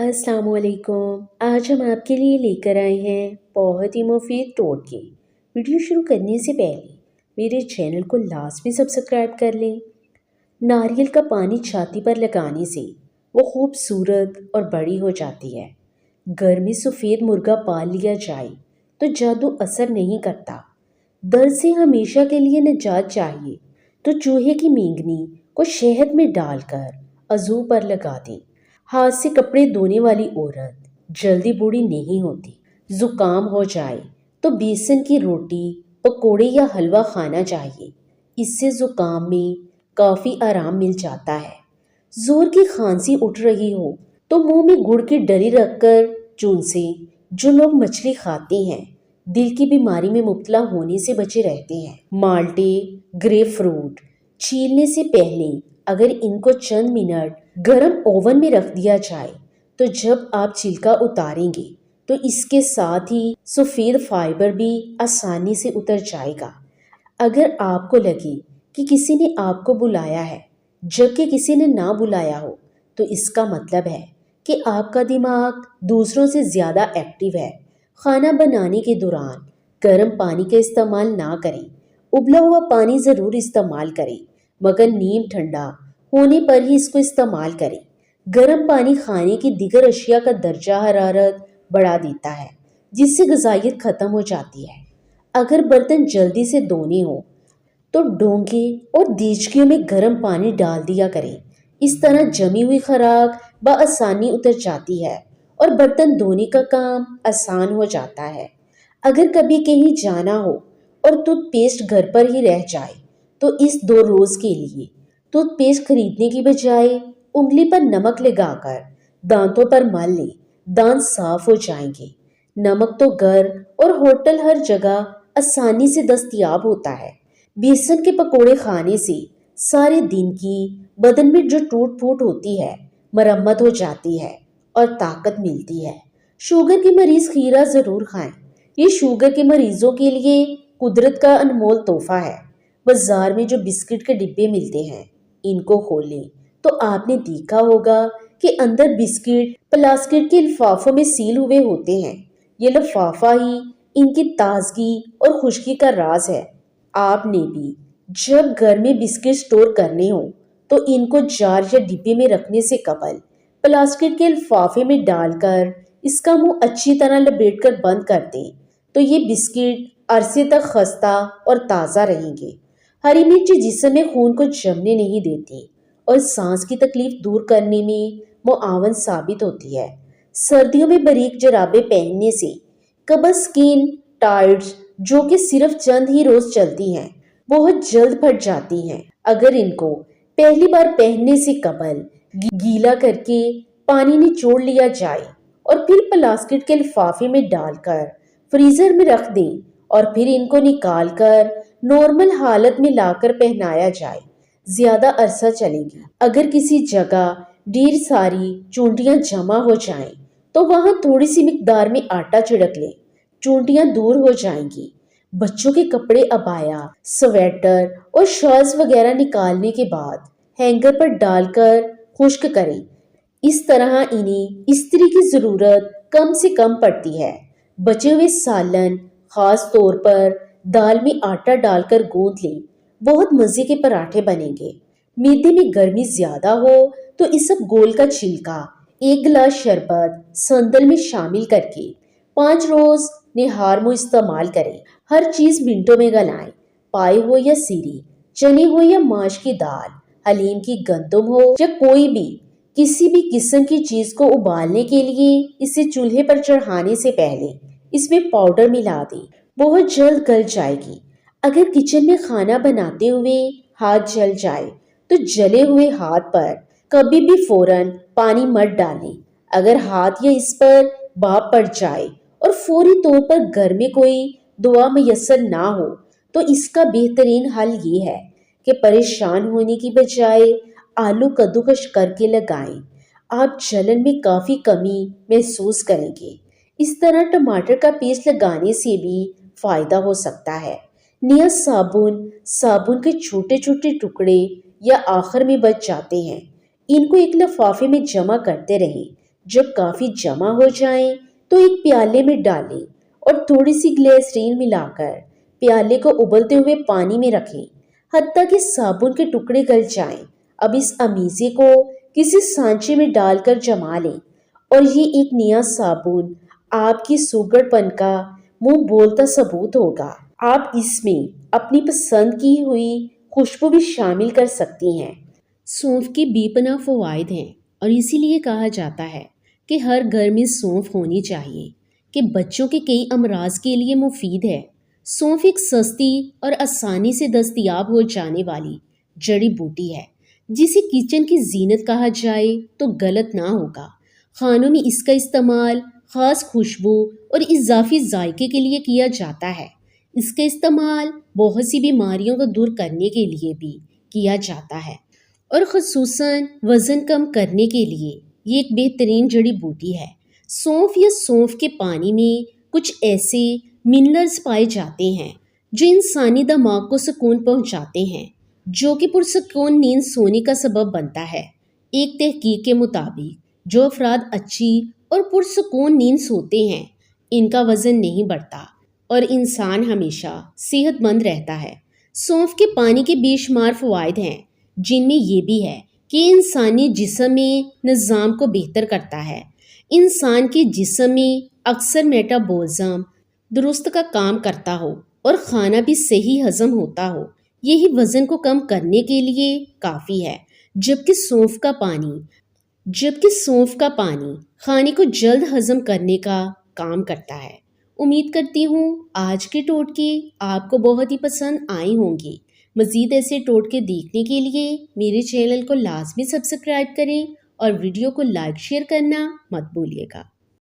السلام علیکم۔ آج ہم آپ کے لیے لے کر آئے ہیں بہت ہی مفید ٹوٹکے۔ ویڈیو شروع کرنے سے پہلے میرے چینل کو لازمی سبسکرائب کر لیں۔ ناریل کا پانی چھاتی پر لگانے سے وہ خوبصورت اور بڑی ہو جاتی ہے۔ گھر میں سفید مرغا پال لیا جائے تو جادو اثر نہیں کرتا۔ درد سے ہمیشہ کے لیے نجات چاہیے تو چوہے کی مینگنی کو شہد میں ڈال کر عضو پر لگا دیں۔ ہاتھ سے کپڑے دھونے والی عورت جلدی بوڑھی نہیں ہوتی۔ زکام ہو جائے تو بیسن کی روٹی، پکوڑے یا حلوہ کھانا چاہیے۔ اس سے زکام میں کافی آرام مل جاتا ہے۔ زور کی کھانسی اٹھ رہی ہو تو منہ میں گڑ کی ڈلی رکھ کر چونسیں۔ جو لوگ مچھلی کھاتے ہیں دل کی بیماری میں مبتلا ہونے سے بچے رہتے ہیں۔ مالٹے، گریپ فروٹ چھیلنے سے پہلے اگر ان کو چند منٹ گرم اوون میں رکھ دیا جائے تو جب آپ چھلکا اتاریں گے تو اس کے ساتھ ہی سفید فائبر بھی آسانی سے اتر جائے گا۔ اگر آپ کو لگے کہ کسی نے آپ کو بلایا ہے جبکہ کسی نے نہ بلایا ہو تو اس کا مطلب ہے کہ آپ کا دماغ دوسروں سے زیادہ ایکٹیو ہے۔ کھانا بنانے کے دوران گرم پانی کا استعمال نہ کریں۔ ابلا ہوا پانی ضرور استعمال کریں مگر نیم ٹھنڈا ہونے پر ہی اس کو استعمال کریں۔ گرم پانی کھانے کی دیگر اشیاء کا درجہ حرارت بڑھا دیتا ہے جس سے غذائیت ختم ہو جاتی ہے۔ اگر برتن جلدی سے دھونے ہوں تو ڈونگے اور دیچکیوں میں گرم پانی ڈال دیا کریں۔ اس طرح جمی ہوئی خوراک بآسانی اتر جاتی ہے اور برتن دھونے کا کام آسان ہو جاتا ہے۔ اگر کبھی کہیں جانا ہو اور ٹوتھ پیسٹ گھر پر ہی رہ جائے تو اس 2 روز کے لیے ٹوتھ پیسٹ خریدنے کی بجائے انگلی پر نمک لگا کر دانتوں پر مل لیں۔ دانت صاف ہو جائیں گے۔ نمک تو گھر اور ہوٹل ہر جگہ آسانی سے دستیاب ہوتا ہے۔ بیسن کے پکوڑے کھانے سے سارے دن کی بدن میں جو ٹوٹ پھوٹ ہوتی ہے مرمت ہو جاتی ہے اور طاقت ملتی ہے۔ شوگر کے مریض کھیرا ضرور کھائیں۔ یہ شوگر کے مریضوں کے لیے قدرت کا انمول تحفہ ہے۔ بازار میں جو بسکٹ کے ڈبے ملتے ہیں ان کو کھولیں تو آپ نے دیکھا ہوگا کہ اندر بسکٹ پلاسٹک کے لفافوں میں سیل ہوئے ہوتے ہیں۔ یہ لفافہ ہی ان کی تازگی اور خشکی کا راز ہے۔ آپ نے بھی جب گھر میں بسکٹ سٹور کرنے ہوں تو ان کو جار یا ڈبے میں رکھنے سے قبل پلاسٹک کے لفافے میں ڈال کر اس کا منہ اچھی طرح لپیٹ کر بند کر دیں تو یہ بسکٹ عرصے تک خستہ اور تازہ رہیں گے۔ ہری مرچ جسم میں خون کو جمنے نہیں دیتی اور سانس کی تکلیف دور کرنے میں معاون ثابت ہوتی ہے۔ سردیوں میں باریک جرابیں پہننے سے قبض اسکن ٹائٹس جو کہ صرف چند ہی روز چلتی ہیں بہت جلد پھٹ جاتی ہیں۔ اگر ان کو پہلی بار پہننے سے قبل گیلا کر کے پانی نچوڑ لیا جائے اور پھر پلاسٹک کے لفافے میں ڈال کر فریزر میں رکھ دیں اور پھر ان کو نکال کر نارمل حالت میں لا کر پہنایا جائے زیادہ عرصہ چلیں گی۔ اگر کسی جگہ ڈھیر ساری چونٹیاں جمع ہو جائیں تو وہاں تھوڑی سی مقدار میں آٹا چھڑک لیں، چونٹیاں دور ہو جائیں گی۔ بچوں کے کپڑے عبایا، سویٹر اور شالز وغیرہ نکالنے کے بعد ہینگر پر ڈال کر خشک کریں۔ اس طرح انہیں استری کی ضرورت کم سے کم پڑتی ہے۔ بچے ہوئے سالن خاص طور پر دال میں آٹا ڈال کر گوندھ لیں، بہت مزے کے پراٹھے بنیں گے۔ میدے میں گرمی زیادہ ہو تو اسبگول کا چھلکا 1 گلاس شربت سندل میں شامل کر کے 5 روز نہار منہ استعمال کریں۔ ہر چیز منٹوں میں گلائیں، پائے ہو یا سیری، چنے ہو یا ماش کی دال، حلیم کی گندم ہو یا کوئی بھی کسی بھی قسم کی چیز کو ابالنے کے لیے اسے چولہے پر چڑھانے سے پہلے اس میں پاؤڈر ملا دیں، بہت جلد گل جائے گی۔ اگر کچن میں کھانا بناتے ہوئے ہاتھ جل جائے تو جلے ہوئے ہاتھ پر کبھی بھی فوراً پانی مت ڈالیں۔ اگر ہاتھ یا اس پر بھاپ پڑ جائے اور فوری طور پر گھر میں کوئی دوا میسر نہ ہو تو اس کا بہترین حل یہ ہے کہ پریشان ہونے کی بجائے آلو کدوکش کر کے لگائیں۔ آپ جلن میں کافی کمی محسوس کریں گے۔ اس طرح ٹماٹر کا پیسٹ لگانے سے بھی فائدہ ہو سکتا ہے۔ نیا صابن کے چھوٹے چھوٹے ٹکڑے یا آخر میں بچ جاتے ہیں۔ ان کو ایک لفافے میں جمع کرتے رہیں جب کافی جمع ہو جائیں تو ایک پیالے میں ڈالیں اور تھوڑی سی گلیسرین ملا کر پیالے کو ابلتے ہوئے پانی میں رکھیں حتیٰ کہ صابن کے ٹکڑے گل جائیں۔ اب اس امیزے کو کسی سانچے میں ڈال کر جما لیں اور یہ ایک نیا صابن آپ کی سوگڑ پن کا منہ بولتا ثبوت ہوگا۔ آپ اس میں اپنی پسند کی ہوئی خوشبو بھی شامل کر سکتی ہیں۔ سونف کے بے پناہ فوائد ہیں اور اسی لیے کہا جاتا ہے کہ ہر گھر میں سونف ہونی چاہیے کہ بچوں کے کئی امراض کے لیے مفید ہے۔ سونف ایک سستی اور آسانی سے دستیاب ہو جانے والی جڑی بوٹی ہے جسے کچن کی زینت کہا جائے تو غلط نہ ہوگا۔ کھانوں میں اس کا استعمال خاص خوشبو اور اضافی ذائقے کے لیے کیا جاتا ہے۔ اس کا استعمال بہت سی بیماریوں کو دور کرنے کے لیے بھی کیا جاتا ہے اور خصوصاً وزن کم کرنے کے لیے یہ ایک بہترین جڑی بوٹی ہے۔ سونف یا سونف کے پانی میں کچھ ایسے منرلز پائے جاتے ہیں جو انسانی دماغ کو سکون پہنچاتے ہیں، جو کہ پرسکون نیند سونے کا سبب بنتا ہے۔ ایک تحقیق کے مطابق جو افراد اچھی اور پرسکون نیند سوتے ہیں ان کا وزن نہیں بڑھتا اور انسان ہمیشہ صحت مند رہتا ہے۔ سونف کے پانی کے بے شمار فوائد ہیں جن میں یہ بھی ہے کہ انسانی جسم میں نظام کو بہتر کرتا ہے۔ انسان کے جسم میں اکثر میٹابولزم درست کا کام کرتا ہو اور کھانا بھی صحیح ہضم ہوتا ہو، یہی وزن کو کم کرنے کے لیے کافی ہے۔ جبکہ سونف کا پانی کھانے کو جلد ہضم کرنے کا کام کرتا ہے۔ امید کرتی ہوں آج کے ٹوٹکے آپ کو بہت ہی پسند آئے ہوں گے۔ مزید ایسے ٹوٹکے دیکھنے کے لیے میرے چینل کو لازمی سبسکرائب کریں اور ویڈیو کو لائک شیئر کرنا مت بھولیے گا۔